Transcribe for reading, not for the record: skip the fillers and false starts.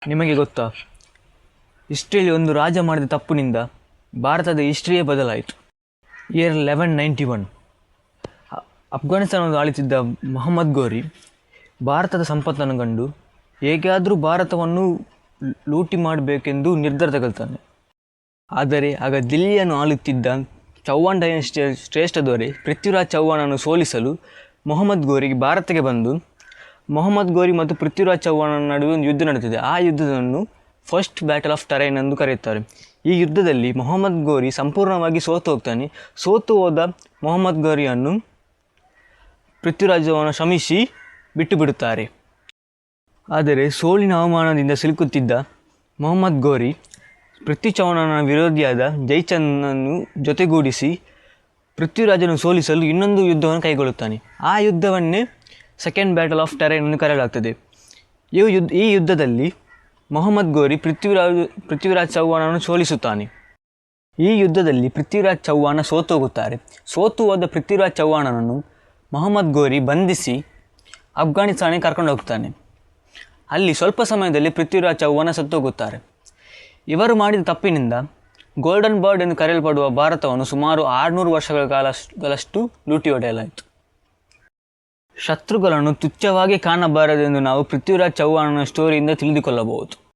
ನಿಮಗೆ ಗೊತ್ತಾ, ಹಿಸ್ಟ್ರಿಯಲ್ಲಿ ಒಂದು ರಾಜ ಮಾಡಿದ ತಪ್ಪಿನಿಂದ ಭಾರತದ ಹಿಸ್ಟ್ರಿಯೇ ಬದಲಾಯಿತು. ಇಯರ್ 1191 ಅಫ್ಘಾನಿಸ್ತಾನವನ್ನು ಆಳುತ್ತಿದ್ದ ಮೊಹಮ್ಮದ್ ಗೋರಿ ಭಾರತದ ಸಂಪತ್ತನ್ನು ಕಂಡು ಹೇಗಾದರೂ ಭಾರತವನ್ನು ಲೂಟಿ ಮಾಡಬೇಕೆಂದು ನಿರ್ಧಾರ ತಗೊಳ್ತಾನೆ. ಆದರೆ ಆಗ ದಿಲ್ಲಿಯನ್ನು ಆಳುತ್ತಿದ್ದ ಚೌಹಾಣ್ ಡೈನೆಸ್ಟಿಯ ಶ್ರೇಷ್ಠ ದೊರೆ ಪೃಥ್ವಿರಾಜ್ ಚೌಹಾಣನನ್ನು ಸೋಲಿಸಲು ಮೊಹಮ್ಮದ್ ಗೋರಿಗೆ ಭಾರತಕ್ಕೆ ಬಂದು ಮೊಹಮ್ಮದ್ ಗೋರಿ ಮತ್ತು ಪೃಥ್ವಿರಾಜ್ ಚೌಹಾಣನ ನಡುವೆ ಒಂದು ಯುದ್ಧ ನಡೆಯುತ್ತದೆ. ಆ ಯುದ್ಧವನ್ನು ಫಸ್ಟ್ ಬ್ಯಾಟಲ್ ಆಫ್ ಟರೈನ್ ಎಂದು ಕರೆಯುತ್ತಾರೆ. ಈ ಯುದ್ಧದಲ್ಲಿ ಮೊಹಮ್ಮದ್ ಗೋರಿ ಸಂಪೂರ್ಣವಾಗಿ ಸೋತು ಹೋಗ್ತಾನೆ. ಸೋತು ಹೋದ ಮೊಹಮ್ಮದ್ ಗೋರಿಯನ್ನು ಪೃಥ್ವಿರಾಜ್ ಚೌಹಾಣ ಶ್ರಮಿಸಿ ಬಿಟ್ಟು ಬಿಡುತ್ತಾರೆ. ಆದರೆ ಸೋಲಿನ ಅವಮಾನದಿಂದ ಸಿಲುಕುತ್ತಿದ್ದ ಮೊಹಮ್ಮದ್ ಗೋರಿ ಪೃಥ್ವಿ ಚೌಹಾಣನ ವಿರೋಧಿಯಾದ ಜೈಚಂದನನ್ನು ಜೊತೆಗೂಡಿಸಿ ಪೃಥ್ವಿರಾಜನ್ನು ಸೋಲಿಸಲು ಇನ್ನೊಂದು ಯುದ್ಧವನ್ನು ಕೈಗೊಳ್ಳುತ್ತಾನೆ. ಆ ಯುದ್ಧವನ್ನೇ ಸೆಕೆಂಡ್ ಬ್ಯಾಟಲ್ ಆಫ್ ಟರೈನ್ ಎಂದು ಕರೆಯಲಾಗ್ತದೆ. ಈ ಯುದ್ಧದಲ್ಲಿ ಮೊಹಮ್ಮದ್ ಗೋರಿ ಪೃಥ್ವಿರಾಜ್ ಚೌಹಾಣನನ್ನು ಸೋಲಿಸುತ್ತಾನೆ. ಈ ಯುದ್ಧದಲ್ಲಿ ಪೃಥ್ವಿರಾಜ್ ಚೌಹಾಣ ಸೋತು ಹೋಗುತ್ತಾರೆ. ಸೋತು ಹೋದ ಪೃಥ್ವಿರಾಜ್ ಚೌಹಾಣನನ್ನು ಮೊಹಮ್ಮದ್ ಗೋರಿ ಬಂಧಿಸಿ ಅಫ್ಘಾನಿಸ್ತಾನಕ್ಕೆ ಕರ್ಕೊಂಡು ಹೋಗ್ತಾನೆ. ಅಲ್ಲಿ ಸ್ವಲ್ಪ ಸಮಯದಲ್ಲಿ ಪೃಥ್ವಿರಾಜ್ ಚೌಹಾಣ ಸತ್ತು ಹೋಗುತ್ತಾರೆ. ಇವರು ಮಾಡಿದ ತಪ್ಪಿನಿಂದ ಗೋಲ್ಡನ್ ಬರ್ಡ್ ಎಂದು ಕರೆಯಲ್ಪಡುವ ಭಾರತವನ್ನು ಸುಮಾರು 600 ವರ್ಷಗಳ ಕಾಲಗಳಷ್ಟು ಲೂಟಿ ಹೊಡೆಯಲಾಯಿತು. ಶತ್ರುಗಳನ್ನು ತುಚ್ಛವಾಗಿ ಕಾಣಬಾರದೆಂದು ನಾವು ಪೃಥ್ವಿರಾಜ್ ಚೌಹಾಣನ ಸ್ಟೋರಿಯಿಂದ ತಿಳಿದುಕೊಳ್ಳಬಹುದು.